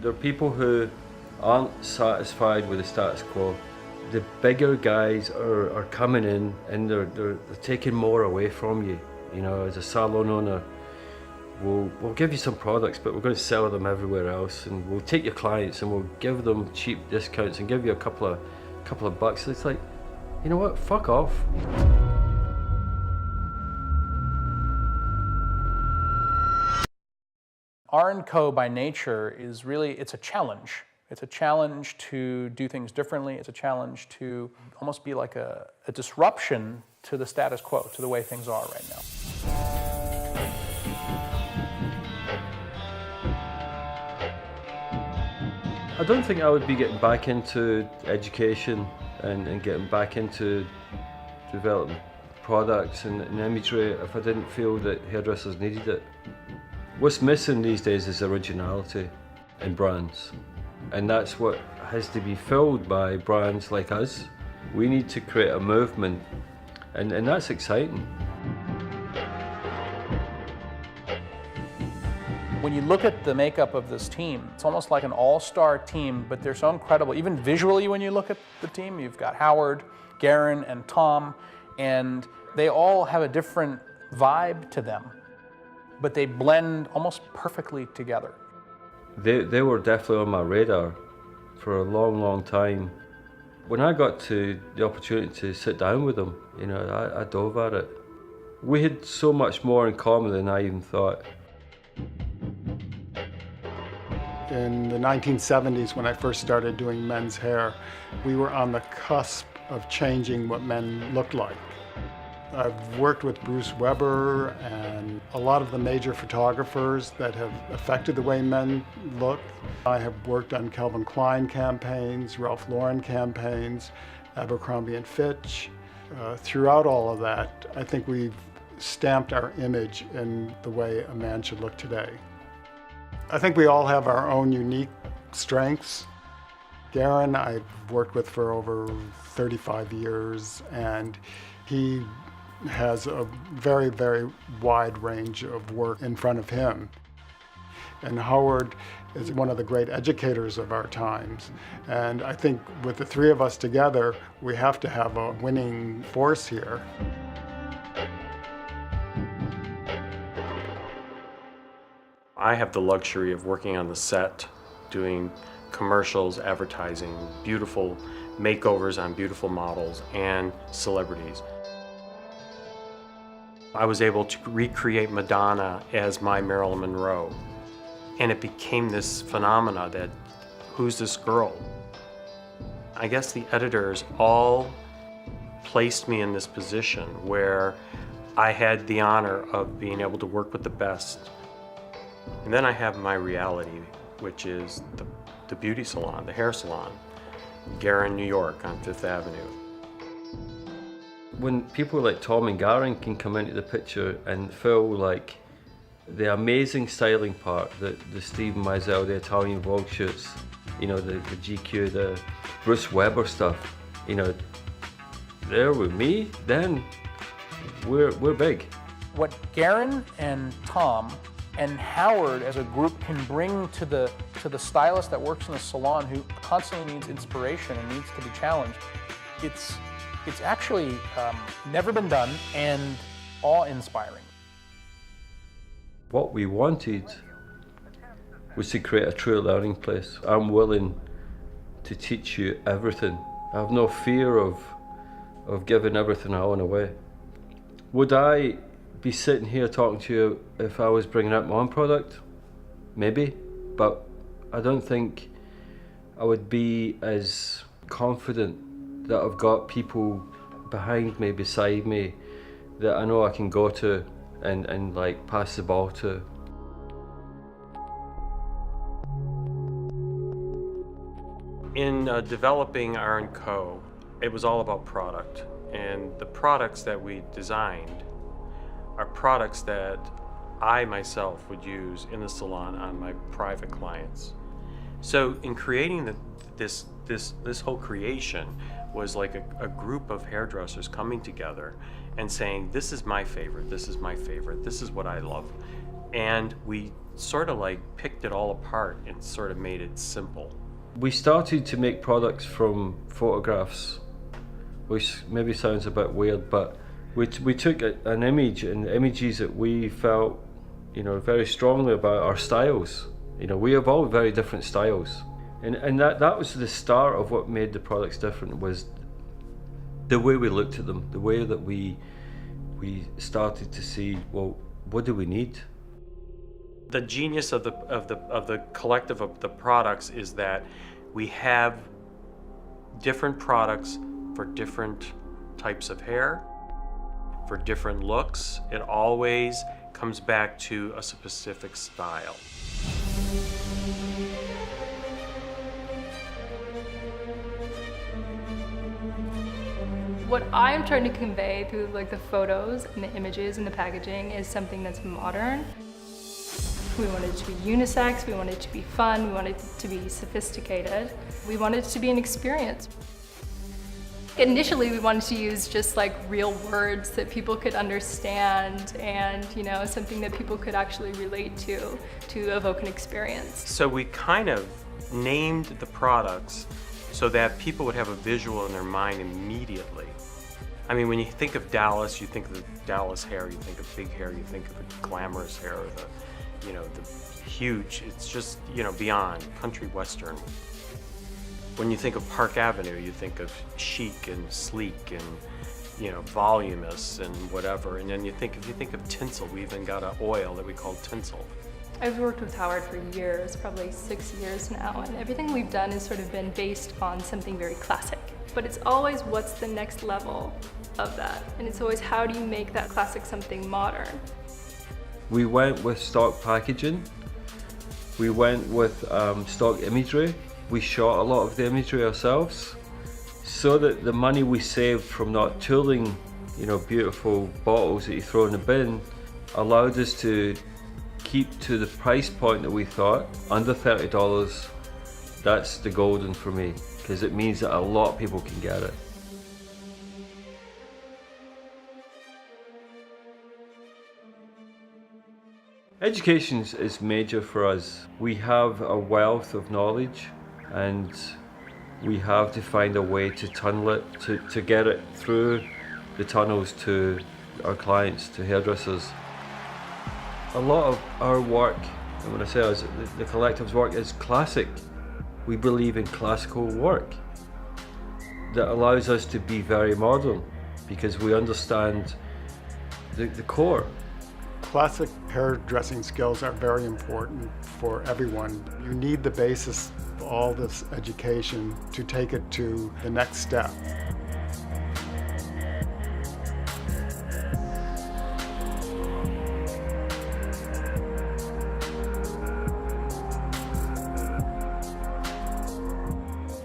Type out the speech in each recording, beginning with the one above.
There are people who aren't satisfied with the status quo. The bigger guys are coming in and they're taking more away from you. You know, as a salon owner, we'll give you some products, but we're going to sell them everywhere else, and we'll take your clients and we'll give them cheap discounts and give you a couple of bucks. It's like, you know what? Fuck off. R+Co by nature is really, it's a challenge. It's a challenge to do things differently. It's a challenge to almost be like a disruption to the status quo, to the way things are right now. I don't think I would be getting back into education and getting back into developing products and imagery if I didn't feel that hairdressers needed it. What's missing these days is originality in brands. And that's what has to be filled by brands like us. We need to create a movement, and that's exciting. When you look at the makeup of this team, it's almost like an all-star team, but they're so incredible. Even visually, when you look at the team, you've got Howard, Garen, and Tom, and they all have a different vibe to them, but they blend almost perfectly together. They were definitely on my radar for a long, long time. When I got to the opportunity to sit down with them, you know, I dove at it. We had so much more in common than I even thought. In the 1970s, when I first started doing men's hair, we were on the cusp of changing what men looked like. I've worked with Bruce Weber and a lot of the major photographers that have affected the way men look. I have worked on Calvin Klein campaigns, Ralph Lauren campaigns, Abercrombie and Fitch. Throughout all of that, I think we've stamped our image in the way a man should look today. I think we all have our own unique strengths. Garen, I've worked with for over 35 years, and he has a very, very wide range of work in front of him. And Howard is one of the great educators of our times. And I think with the three of us together, we have to have a winning force here. I have the luxury of working on the set, doing commercials, advertising, beautiful makeovers on beautiful models and celebrities. I was able to recreate Madonna as my Marilyn Monroe. And it became this phenomena that, who's this girl? I guess the editors all placed me in this position where I had the honor of being able to work with the best. And then I have my reality, which is the beauty salon, the hair salon, Garen, New York on Fifth Avenue. When people like Tom and Garen can come into the picture and feel like the amazing styling part, the Steven Meisel, the Italian Vogue shoots, you know, the GQ, the Bruce Weber stuff, you know, there with me, then we're big. What Garen and Tom and Howard as a group can bring to the stylist that works in the salon who constantly needs inspiration and needs to be challenged, it's actually never been done and awe-inspiring. What we wanted was to create a true learning place. I'm willing to teach you everything. I have no fear of giving everything I own away. Would I be sitting here talking to you if I was bringing out my own product? Maybe, but I don't think I would be as confident that I've got people behind me, beside me, that I know I can go to and like pass the ball to. In developing R+Co, it was all about product. And the products that we designed are products that I myself would use in the salon on my private clients. So in creating this whole creation was like a group of hairdressers coming together and saying, this is my favorite, this is my favorite, this is what I love. and we sort of like picked it all apart and sort of made it simple. We started to make products from photographs, which maybe sounds a bit weird, but we took an image and images that we felt, very strongly about our styles. We have all very different styles. And that was the start of what made the products different, was the way we looked at them, the way that we started to see, well, what do we need? The genius of the collective of the products is that we have different products for different types of hair, for different looks. It always comes back to a specific style. What I'm trying to convey through like the photos and the images and the packaging is something that's modern. We want it to be unisex, we want it to be fun, we want it to be sophisticated. We want it to be an experience. Initially, we wanted to use just like real words that people could understand and, something that people could actually relate to evoke an experience. So we kind of named the products so that people would have a visual in their mind immediately. I mean, when you think of Dallas, you think of the Dallas hair, you think of big hair, you think of the glamorous hair, or the huge, it's just, beyond country western. When you think of Park Avenue, you think of chic and sleek and, voluminous and whatever. And then if you think of tinsel, we even got an oil that we call tinsel. I've worked with Howard for years, probably 6 years now, and everything we've done has sort of been based on something very classic. But it's always what's the next level of that, and it's always how do you make that classic something modern. We went with stock packaging, we went with stock imagery, we shot a lot of the imagery ourselves, so that the money we saved from not tooling, beautiful bottles that you throw in the bin, allowed us to keep to the price point that we thought, under $30, that's the golden for me, because it means that a lot of people can get it. Education is major for us. We have a wealth of knowledge and we have to find a way to tunnel it, to get it through the tunnels to our clients, to hairdressers. A lot of our work, and when I say us, the collective's work is classic. We believe in classical work that allows us to be very modern because we understand the core. Classic hairdressing skills are very important for everyone. You need the basis of all this education to take it to the next step.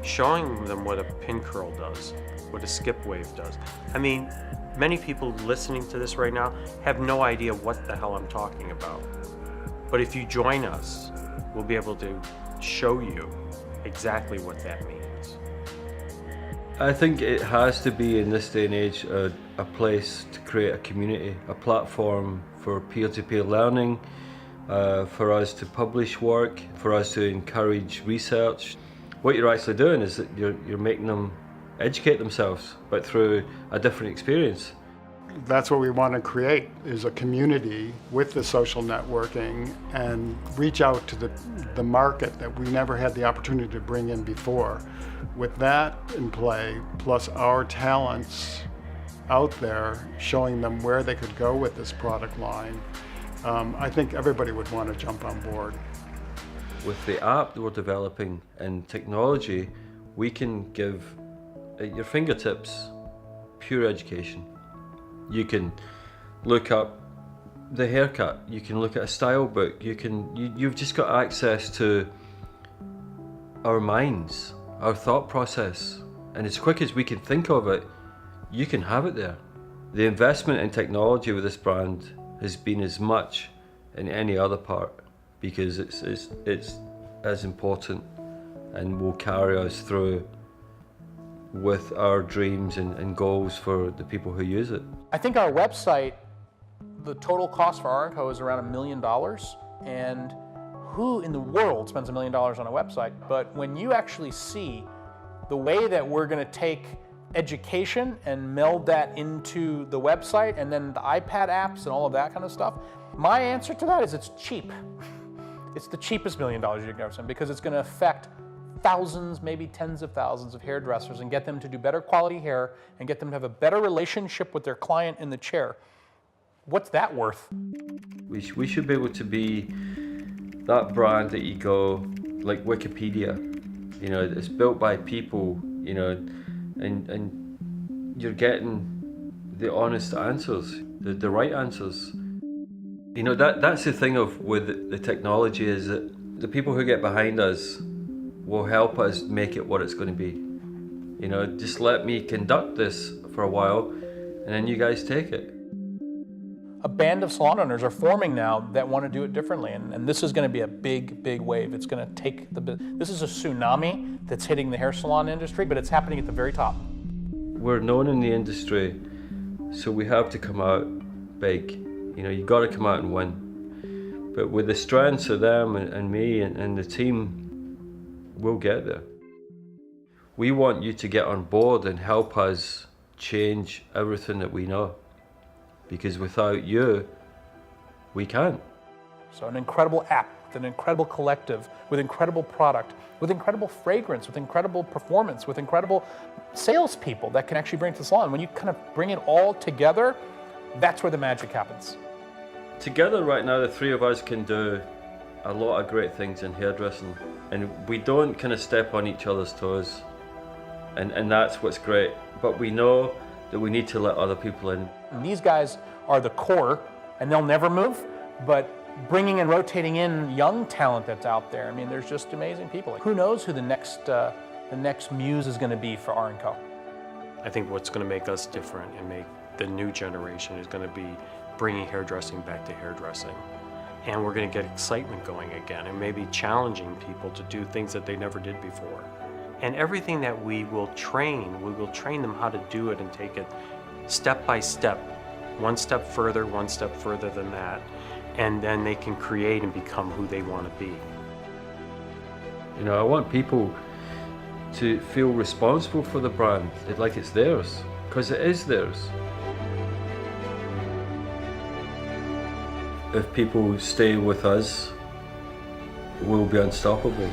Showing them what a pin curl does, what a skip wave does. I mean, many people listening to this right now have no idea what the hell I'm talking about. But if you join us, we'll be able to show you exactly what that means. I think it has to be, in this day and age, a place to create a community, a platform for peer-to-peer learning, for us to publish work, for us to encourage research. What you're actually doing is that you're making them educate themselves, but through a different experience. That's what we want to create, is a community with the social networking and reach out to the market that we never had the opportunity to bring in before. With that in play, plus our talents out there, showing them where they could go with this product line, I think everybody would want to jump on board. With the app that we're developing and technology, we can give at your fingertips pure education. You can look up the haircut, you can look at a style book, you've just got access to our minds, our thought process, and as quick as we can think of it, you can have it there. The investment in technology with this brand has been as much in any other part, because it's as important and will carry us through with our dreams and goals for the people who use it. I think our website The total cost for R+Co is around $1 million, and who in the world spends $1 million on a website? But when you actually see the way that we're going to take education and meld that into the website and then the iPad apps and all of that kind of stuff, my answer to that is it's cheap. It's the cheapest $1 million you can ever spend because it's going to affect thousands, maybe tens of thousands of hairdressers and get them to do better quality hair and get them to have a better relationship with their client in the chair. What's that worth? We should be able to be that brand that you go, like Wikipedia, you know, it's built by people, you know, and you're getting the honest answers, the right answers. You know, that's the thing with the technology is that the people who get behind us will help us make it what it's going to be. You know, just let me conduct this for a while and then you guys take it. A band of salon owners are forming now that want to do it differently, and this is going to be a big, big wave. It's going to take this is a tsunami that's hitting the hair salon industry, but it's happening at the very top. We're known in the industry, so we have to come out big. You know, you got to come out and win. But with the strengths of them and me and the team, we'll get there. We want you to get on board and help us change everything that we know. Because without you, we can't. So an incredible app, with an incredible collective, with incredible product, with incredible fragrance, with incredible performance, with incredible salespeople that can actually bring it to the salon. When you kind of bring it all together, that's where the magic happens. Together right now, the three of us can do a lot of great things in hairdressing. And we don't kind of step on each other's toes. And that's what's great. But we know that we need to let other people in. And these guys are the core, and they'll never move, but bringing and rotating in young talent that's out there, I mean, there's just amazing people. Who knows who the next muse is going to be for R+Co? I think what's going to make us different and make the new generation is going to be bringing hairdressing back to hairdressing. And we're going to get excitement going again and maybe challenging people to do things that they never did before. And everything that we will train them how to do it and take it step by step, one step further than that, and then they can create and become who they want to be. You know, I want people to feel responsible for the brand, like it's theirs, because it is theirs. If people stay with us, we'll be unstoppable.